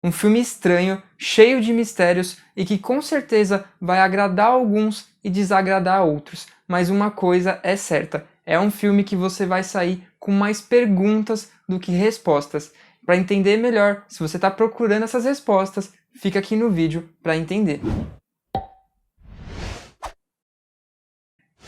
Um filme estranho, cheio de mistérios e que com certeza vai agradar alguns e desagradar outros. Mas uma coisa é certa, é um filme que você vai sair com mais perguntas do que respostas. Para entender melhor, se você está procurando essas respostas, fica aqui no vídeo para entender.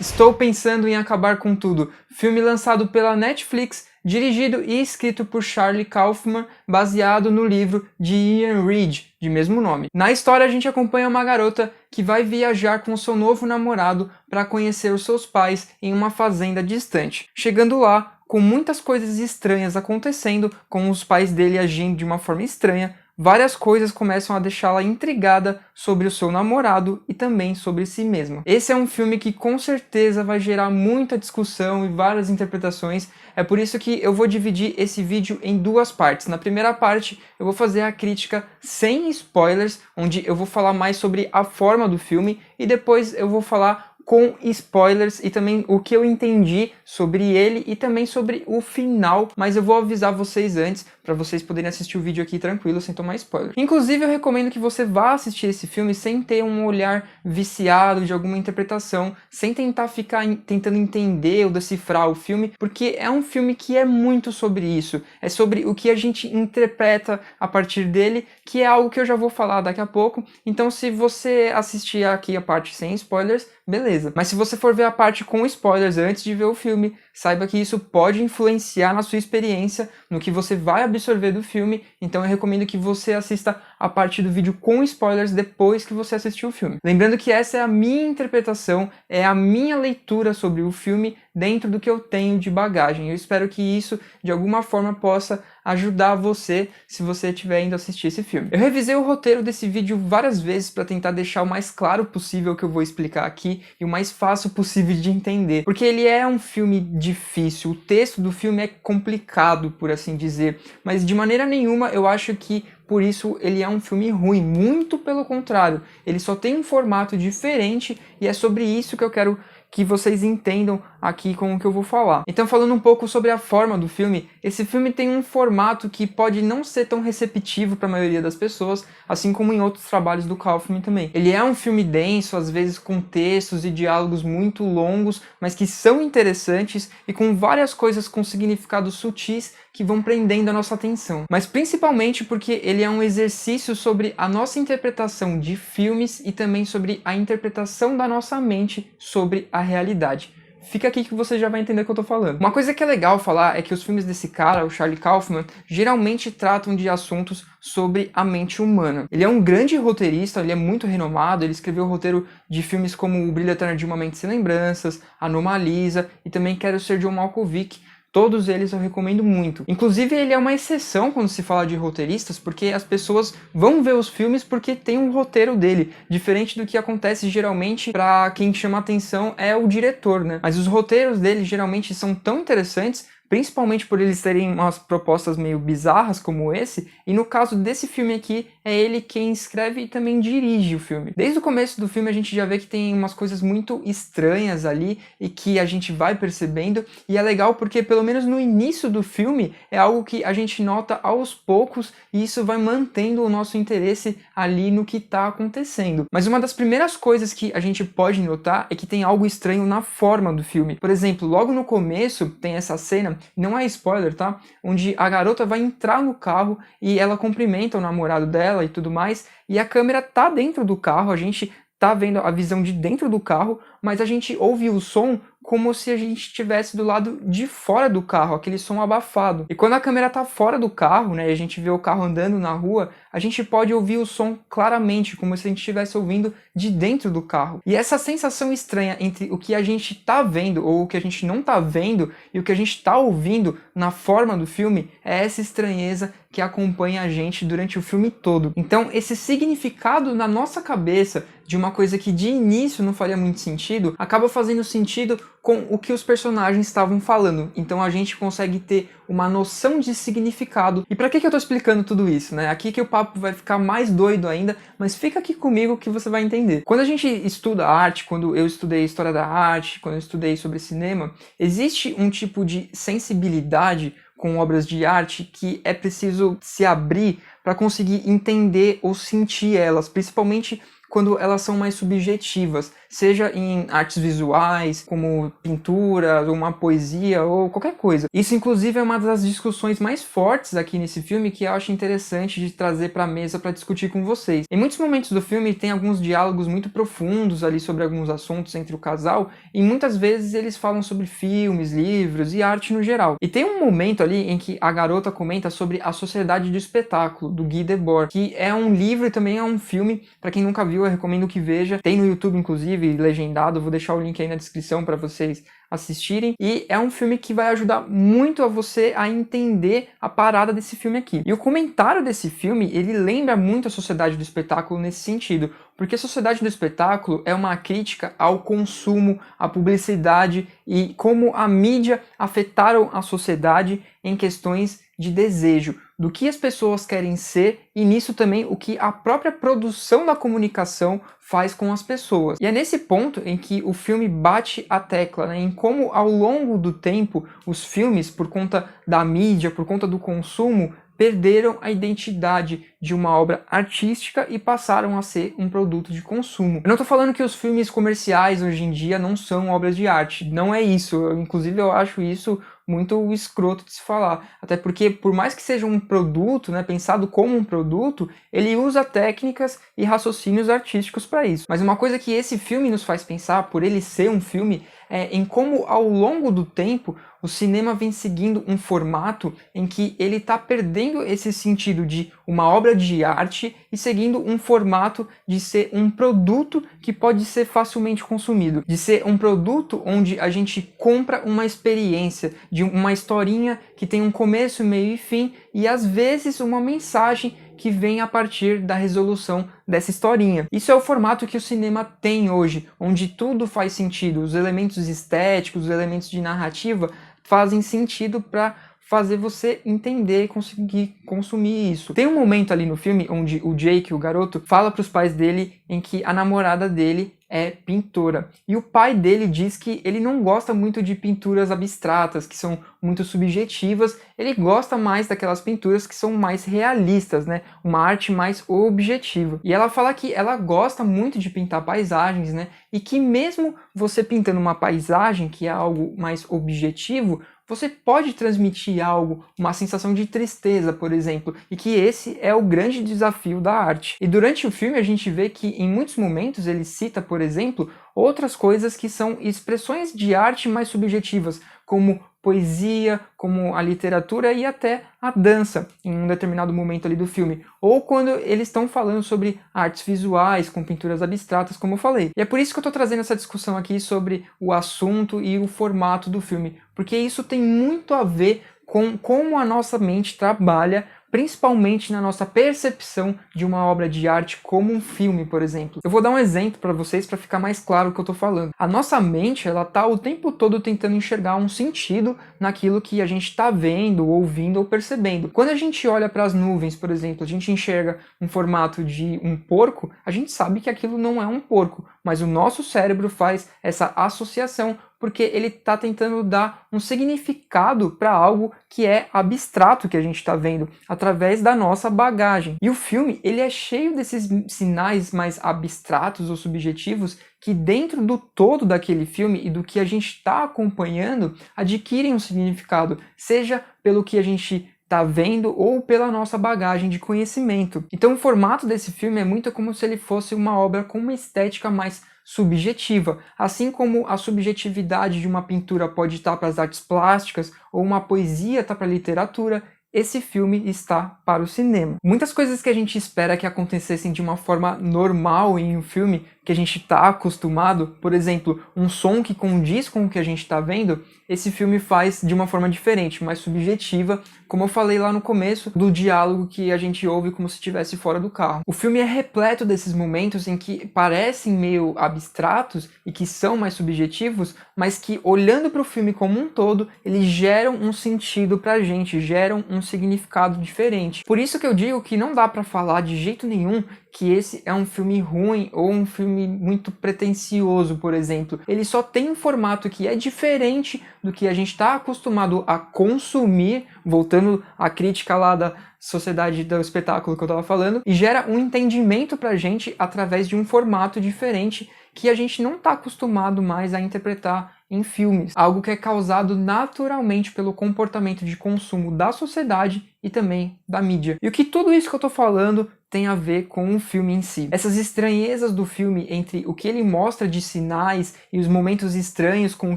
Estou pensando em acabar com tudo. Filme lançado pela Netflix, dirigido e escrito por Charlie Kaufman, baseado no livro de Ian Reid, de mesmo nome. Na história a gente acompanha uma garota que vai viajar com seu novo namorado para conhecer os seus pais em uma fazenda distante. Chegando lá, com muitas coisas estranhas acontecendo, com os pais dele agindo de uma forma estranha, várias coisas começam a deixá-la intrigada sobre o seu namorado e também sobre si mesma. Esse é um filme que com certeza vai gerar muita discussão e várias interpretações. É por isso que eu vou dividir esse vídeo em duas partes. Na primeira parte eu vou fazer a crítica sem spoilers, onde eu vou falar mais sobre a forma do filme, e depois eu vou falar com spoilers e também o que eu entendi sobre ele e também sobre o final, mas eu vou avisar vocês antes para vocês poderem assistir o vídeo aqui tranquilo, sem tomar spoiler. Inclusive eu recomendo que você vá assistir esse filme sem ter um olhar viciado de alguma interpretação, sem tentar ficar tentando entender ou decifrar o filme, porque é um filme que é muito sobre isso, é sobre o que a gente interpreta a partir dele, que é algo que eu já vou falar daqui a pouco. Então se você assistir aqui a parte sem spoilers, beleza. Mas se você for ver a parte com spoilers antes de ver o filme, saiba que isso pode influenciar na sua experiência, no que você vai absorver do filme, então eu recomendo que você assista a parte do vídeo com spoilers depois que você assistir o filme. Lembrando que essa é a minha interpretação, é a minha leitura sobre o filme dentro do que eu tenho de bagagem. Eu espero que isso, de alguma forma, possa ajudar você se você estiver indo assistir esse filme. Eu revisei o roteiro desse vídeo várias vezes para tentar deixar o mais claro possível o que eu vou explicar aqui e o mais fácil possível de entender, porque ele é um filme difícil, o texto do filme é complicado, por assim dizer, mas de maneira nenhuma eu acho que por isso ele é um filme ruim, muito pelo contrário, ele só tem um formato diferente e é sobre isso que eu quero que vocês entendam aqui com o que eu vou falar. Então, falando um pouco sobre a forma do filme, esse filme tem um formato que pode não ser tão receptivo para a maioria das pessoas, assim como em outros trabalhos do Kaufman também. Ele é um filme denso, às vezes com textos e diálogos muito longos, mas que são interessantes e com várias coisas com significados sutis que vão prendendo a nossa atenção. Mas principalmente porque ele é um exercício sobre a nossa interpretação de filmes e também sobre a interpretação da nossa mente sobre a realidade. Fica aqui que você já vai entender o que eu tô falando. Uma coisa que é legal falar é que os filmes desse cara, o Charlie Kaufman, geralmente tratam de assuntos sobre a mente humana. Ele é um grande roteirista, ele é muito renomado, ele escreveu o roteiro de filmes como O Brilho Eterno de uma Mente Sem Lembranças, Anomalisa e também Quero Ser John Malkovich. Todos eles eu recomendo muito. Inclusive, ele é uma exceção quando se fala de roteiristas, porque as pessoas vão ver os filmes porque tem um roteiro dele, diferente do que acontece geralmente para quem chama atenção é o diretor, né? Mas os roteiros dele geralmente são tão interessantes, principalmente por eles terem umas propostas meio bizarras como esse, e no caso desse filme aqui, é ele quem escreve e também dirige o filme. Desde o começo do filme a gente já vê que tem umas coisas muito estranhas ali e que a gente vai percebendo, e é legal porque pelo menos no início do filme é algo que a gente nota aos poucos e isso vai mantendo o nosso interesse ali no que está acontecendo. Mas uma das primeiras coisas que a gente pode notar é que tem algo estranho na forma do filme. Por exemplo, logo no começo tem essa cena, não é spoiler, tá? Onde a garota vai entrar no carro e ela cumprimenta o namorado dela e tudo mais, e a câmera tá dentro do carro, a gente tá vendo a visão de dentro do carro, mas a gente ouve o som como se a gente estivesse do lado de fora do carro, aquele som abafado. E quando a câmera tá fora do carro, né, e a gente vê o carro andando na rua, a gente pode ouvir o som claramente, como se a gente estivesse ouvindo de dentro do carro. E essa sensação estranha entre o que a gente tá vendo ou o que a gente não tá vendo e o que a gente tá ouvindo na forma do filme é essa estranheza que acompanha a gente durante o filme todo. Então, esse significado na nossa cabeça de uma coisa que de início não faria muito sentido, acaba fazendo sentido com o que os personagens estavam falando. Então a gente consegue ter uma noção de significado. E para que eu tô explicando tudo isso, né? Aqui que o papo vai ficar mais doido ainda, mas fica aqui comigo que você vai entender. Quando a gente estuda arte, quando eu estudei história da arte, quando eu estudei sobre cinema, existe um tipo de sensibilidade com obras de arte que é preciso se abrir para conseguir entender ou sentir elas, principalmente quando elas são mais subjetivas, seja em artes visuais, como pinturas, ou uma poesia, ou qualquer coisa. Isso, inclusive, é uma das discussões mais fortes aqui nesse filme que eu acho interessante de trazer para a mesa para discutir com vocês. Em muitos momentos do filme tem alguns diálogos muito profundos ali sobre alguns assuntos entre o casal, e muitas vezes eles falam sobre filmes, livros e arte no geral. E tem um momento ali em que a garota comenta sobre A Sociedade do Espetáculo, do Guy Debord, que é um livro e também é um filme, para quem nunca viu, eu recomendo que veja. Tem no YouTube, inclusive, legendado. Vou deixar o link aí na descrição para vocês assistirem. E é um filme que vai ajudar muito a você a entender a parada desse filme aqui. E o comentário desse filme, ele lembra muito a Sociedade do Espetáculo nesse sentido. Porque a Sociedade do Espetáculo é uma crítica ao consumo, à publicidade e como a mídia afetaram a sociedade em questões de desejo, do que as pessoas querem ser e nisso também o que a própria produção da comunicação faz com as pessoas. E é nesse ponto em que o filme bate a tecla, né, em como ao longo do tempo os filmes, por conta da mídia, por conta do consumo, perderam a identidade de uma obra artística e passaram a ser um produto de consumo. Eu não estou falando que os filmes comerciais hoje em dia não são obras de arte, não é isso. Inclusive eu acho isso muito escroto de se falar, até porque por mais que seja um produto, né, pensado como um produto, ele usa técnicas e raciocínios artísticos para isso. Mas uma coisa que esse filme nos faz pensar, por ele ser um filme, é em como ao longo do tempo o cinema vem seguindo um formato em que ele está perdendo esse sentido de uma obra de arte e seguindo um formato de ser um produto que pode ser facilmente consumido, de ser um produto onde a gente compra uma experiência, de uma historinha que tem um começo, meio e fim, e às vezes uma mensagem que vem a partir da resolução dessa historinha. Isso é o formato que o cinema tem hoje, onde tudo faz sentido, os elementos estéticos, os elementos de narrativa fazem sentido para fazer você entender e conseguir consumir isso. Tem um momento ali no filme onde o Jake, o garoto, fala para os pais dele em que a namorada dele é pintora. E o pai dele diz que ele não gosta muito de pinturas abstratas, que são muito subjetivas, ele gosta mais daquelas pinturas que são mais realistas, né? Uma arte mais objetiva. E ela fala que ela gosta muito de pintar paisagens, né? E que mesmo você pintando uma paisagem, que é algo mais objetivo, você pode transmitir algo, uma sensação de tristeza, por exemplo, e que esse é o grande desafio da arte. E durante o filme a gente vê que em muitos momentos ele cita, por exemplo, outras coisas que são expressões de arte mais subjetivas, como poesia, como a literatura e até a dança, em um determinado momento ali do filme. Ou quando eles estão falando sobre artes visuais, com pinturas abstratas, como eu falei. E é por isso que eu estou trazendo essa discussão aqui sobre o assunto e o formato do filme, porque isso tem muito a ver com como a nossa mente trabalha, principalmente na nossa percepção de uma obra de arte como um filme, por exemplo. Eu vou dar um exemplo para vocês para ficar mais claro o que eu estou falando. A nossa mente, ela tá o tempo todo tentando enxergar um sentido naquilo que a gente está vendo, ouvindo ou percebendo. Quando a gente olha para as nuvens, por exemplo, a gente enxerga um formato de um porco, a gente sabe que aquilo não é um porco, mas o nosso cérebro faz essa associação porque ele está tentando dar um significado para algo que é abstrato que a gente está vendo, através da nossa bagagem. E o filme, ele é cheio desses sinais mais abstratos ou subjetivos que dentro do todo daquele filme e do que a gente está acompanhando, adquirem um significado, seja pelo que a gente está vendo ou pela nossa bagagem de conhecimento. Então o formato desse filme é muito como se ele fosse uma obra com uma estética mais subjetiva, assim como a subjetividade de uma pintura pode estar para as artes plásticas ou uma poesia está para a literatura, esse filme está para o cinema. Muitas coisas que a gente espera que acontecessem de uma forma normal em um filme que a gente está acostumado, por exemplo, um som que condiz com o que a gente está vendo, esse filme faz de uma forma diferente, mais subjetiva, como eu falei lá no começo, do diálogo que a gente ouve como se estivesse fora do carro. O filme é repleto desses momentos em que parecem meio abstratos e que são mais subjetivos, mas que olhando para o filme como um todo, eles geram um sentido pra gente, geram um significado diferente. Por isso que eu digo que não dá para falar de jeito nenhum que esse é um filme ruim ou um filme muito pretensioso, por exemplo. Ele só tem um formato que é diferente do que a gente está acostumado a consumir, voltando à crítica lá da sociedade do espetáculo que eu tava falando, e gera um entendimento pra gente através de um formato diferente que a gente não está acostumado mais a interpretar em filmes. Algo que é causado naturalmente pelo comportamento de consumo da sociedade e também da mídia. E o que tudo isso que eu tô falando tem a ver com o filme em si. Essas estranhezas do filme entre o que ele mostra de sinais e os momentos estranhos com o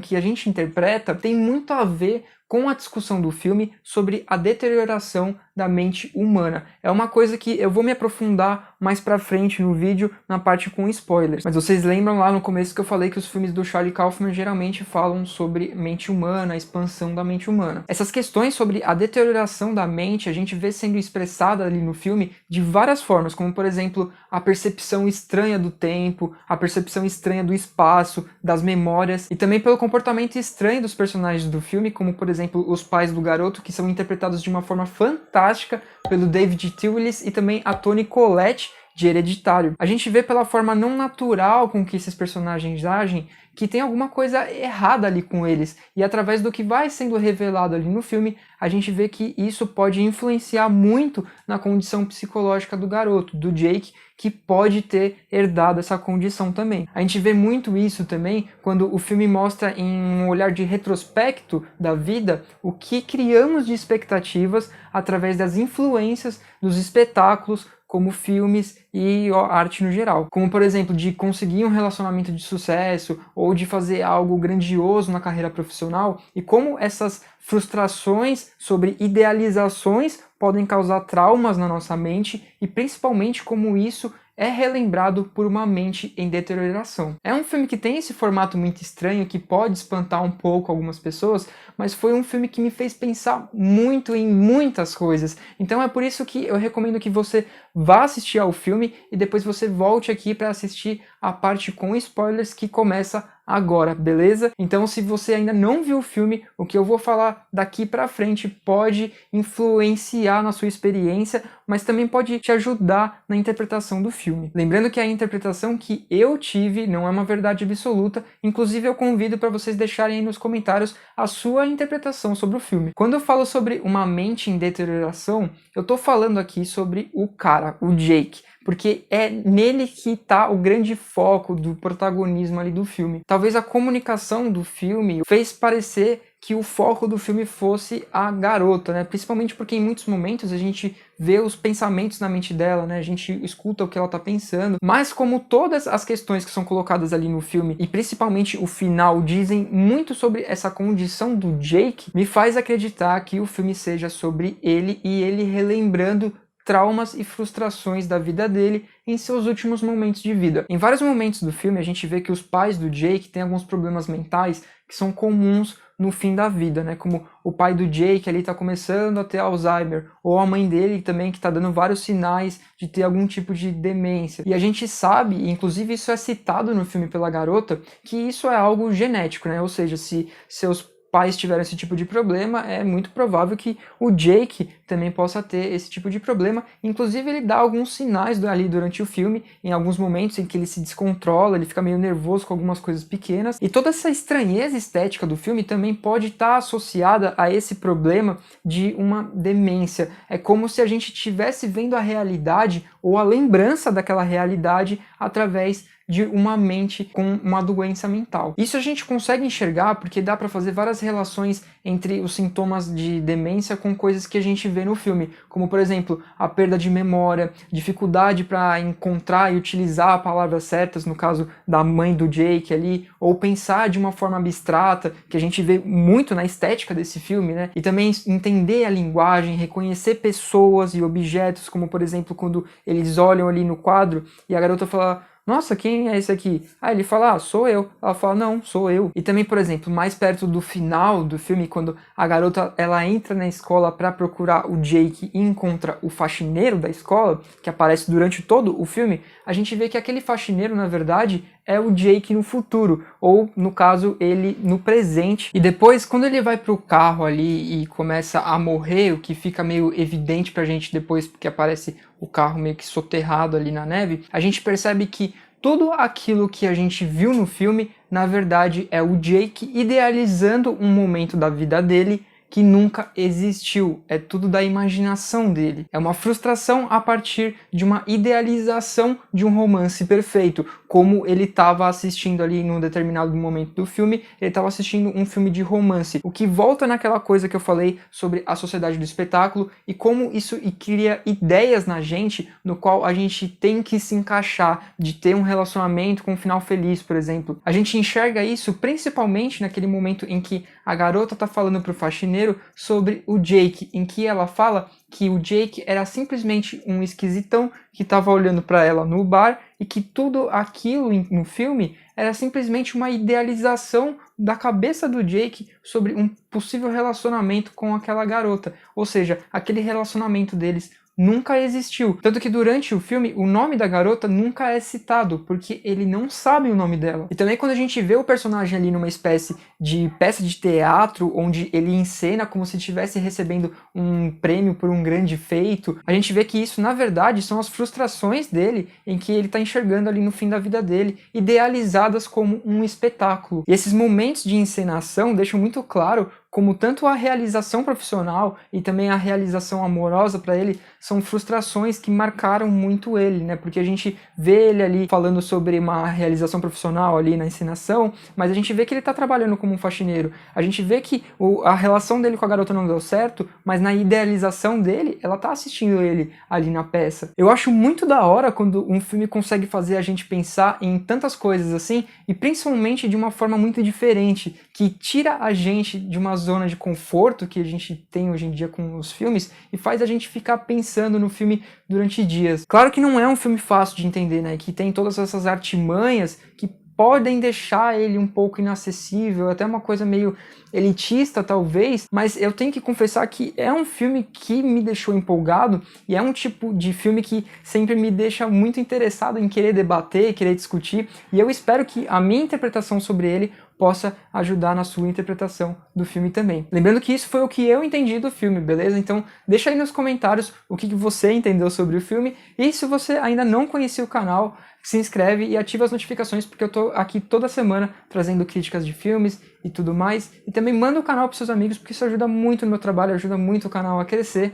que a gente interpreta tem muito a ver com a discussão do filme sobre a deterioração da mente humana. É uma coisa que eu vou me aprofundar mais pra frente no vídeo, na parte com spoilers. Mas vocês lembram lá no começo que eu falei que os filmes do Charlie Kaufman geralmente falam sobre mente humana, a expansão da mente humana. Essas questões sobre a deterioração da mente a gente vê sendo expressada ali no filme de várias formas, como por exemplo, a percepção estranha do tempo, a percepção estranha do espaço, das memórias, e também pelo comportamento estranho dos personagens do filme, como por exemplo, os pais do garoto, que são interpretados de uma forma fantástica pelo David Thewlis e também a Toni Collette de Hereditário. A gente vê pela forma não natural com que esses personagens agem que tem alguma coisa errada ali com eles, e através do que vai sendo revelado ali no filme, a gente vê que isso pode influenciar muito na condição psicológica do garoto, do Jake, que pode ter herdado essa condição também. A gente vê muito isso também quando o filme mostra em um olhar de retrospecto da vida o que criamos de expectativas através das influências dos espetáculos, como filmes e arte no geral. Como, por exemplo, de conseguir um relacionamento de sucesso ou de fazer algo grandioso na carreira profissional, e como essas frustrações sobre idealizações podem causar traumas na nossa mente, e principalmente como isso é relembrado por uma mente em deterioração. É um filme que tem esse formato muito estranho, que pode espantar um pouco algumas pessoas, mas foi um filme que me fez pensar muito em muitas coisas. Então é por isso que eu recomendo que você vá assistir ao filme e depois você volte aqui para assistir a parte com spoilers que começa agora, beleza? Então, se você ainda não viu o filme, o que eu vou falar daqui pra frente pode influenciar na sua experiência, mas também pode te ajudar na interpretação do filme. Lembrando que a interpretação que eu tive não é uma verdade absoluta, inclusive eu convido para vocês deixarem aí nos comentários a sua interpretação sobre o filme. Quando eu falo sobre uma mente em deterioração, eu tô falando aqui sobre o cara, o Jake, porque é nele que está o grande foco do protagonismo ali do filme. Talvez a comunicação do filme fez parecer que o foco do filme fosse a garota, né? Principalmente porque em muitos momentos a gente vê os pensamentos na mente dela, né? A gente escuta o que ela tá pensando. Mas como todas as questões que são colocadas ali no filme, e principalmente o final, dizem muito sobre essa condição do Jake, me faz acreditar que o filme seja sobre ele e ele relembrando traumas e frustrações da vida dele em seus últimos momentos de vida. Em vários momentos do filme a gente vê que os pais do Jake têm alguns problemas mentais que são comuns no fim da vida, né? Como o pai do Jake ali tá começando a ter Alzheimer, ou a mãe dele também que tá dando vários sinais de ter algum tipo de demência. E a gente sabe, e inclusive isso é citado no filme pela garota, que isso é algo genético, né? Ou seja, se seus pais tiveram esse tipo de problema, é muito provável que o Jake também possa ter esse tipo de problema. Inclusive ele dá alguns sinais ali durante o filme, em alguns momentos em que ele se descontrola, ele fica meio nervoso com algumas coisas pequenas, e toda essa estranheza estética do filme também pode estar associada a esse problema de uma demência. É como se a gente estivesse vendo a realidade ou a lembrança daquela realidade através de uma mente com uma doença mental. Isso a gente consegue enxergar porque dá para fazer várias relações entre os sintomas de demência com coisas que a gente vê no filme, como por exemplo, a perda de memória, dificuldade para encontrar e utilizar palavras certas, no caso da mãe do Jake ali, ou pensar de uma forma abstrata, que a gente vê muito na estética desse filme, né? E também entender a linguagem, reconhecer pessoas e objetos, como por exemplo, quando eles olham ali no quadro e a garota fala: nossa, quem é esse aqui? Aí ele fala: ah, sou eu. Ela fala: não, sou eu. E também, por exemplo, mais perto do final do filme, quando a garota ela entra na escola para procurar o Jake e encontra o faxineiro da escola, que aparece durante todo o filme, a gente vê que aquele faxineiro, na verdade, é o Jake no futuro, ou no caso, ele no presente. E depois, quando ele vai pro carro ali e começa a morrer, o que fica meio evidente pra gente depois, porque aparece o carro meio que soterrado ali na neve, a gente percebe que tudo aquilo que a gente viu no filme, na verdade, é o Jake idealizando um momento da vida dele que nunca existiu, é tudo da imaginação dele. É uma frustração a partir de uma idealização de um romance perfeito, como ele estava assistindo ali num determinado momento do filme, ele estava assistindo um filme de romance, o que volta naquela coisa que eu falei sobre a sociedade do espetáculo e como isso cria ideias na gente, no qual a gente tem que se encaixar, de ter um relacionamento com um final feliz, por exemplo. A gente enxerga isso principalmente naquele momento em que a garota está falando pro faxineiro sobre o Jake, em que ela fala que o Jake era simplesmente um esquisitão que estava olhando para ela no bar e que tudo aquilo no filme era simplesmente uma idealização da cabeça do Jake sobre um possível relacionamento com aquela garota. Ou seja, aquele relacionamento deles nunca existiu. Tanto que durante o filme, o nome da garota nunca é citado, porque ele não sabe o nome dela. E também quando a gente vê o personagem ali numa espécie de peça de teatro, onde ele encena como se estivesse recebendo um prêmio por um grande feito, a gente vê que isso, na verdade, são as frustrações dele, em que ele está enxergando ali no fim da vida dele, idealizadas como um espetáculo. E esses momentos de encenação deixam muito claro como tanto a realização profissional e também a realização amorosa para ele são frustrações que marcaram muito ele, né? Porque a gente vê ele ali falando sobre uma realização profissional ali na encenação, mas a gente vê que ele está trabalhando como um faxineiro. A gente vê que a relação dele com a garota não deu certo, mas na idealização dele, ela tá assistindo ele ali na peça. Eu acho muito da hora quando um filme consegue fazer a gente pensar em tantas coisas assim, e principalmente de uma forma muito diferente, que tira a gente de uma zona de conforto que a gente tem hoje em dia com os filmes e faz a gente ficar pensando no filme durante dias. Claro que não é um filme fácil de entender, né? Que tem todas essas artimanhas que podem deixar ele um pouco inacessível, até uma coisa meio elitista talvez, mas eu tenho que confessar que é um filme que me deixou empolgado e é um tipo de filme que sempre me deixa muito interessado em querer debater, querer discutir, e eu espero que a minha interpretação sobre ele possa ajudar na sua interpretação do filme também. Lembrando que isso foi o que eu entendi do filme, beleza? Então deixa aí nos comentários o que você entendeu sobre o filme, e se você ainda não conhecia o canal, se inscreve e ativa as notificações, porque eu tô aqui toda semana trazendo críticas de filmes e tudo mais, e também manda o canal para seus amigos, porque isso ajuda muito no meu trabalho, ajuda muito o canal a crescer,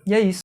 e é isso.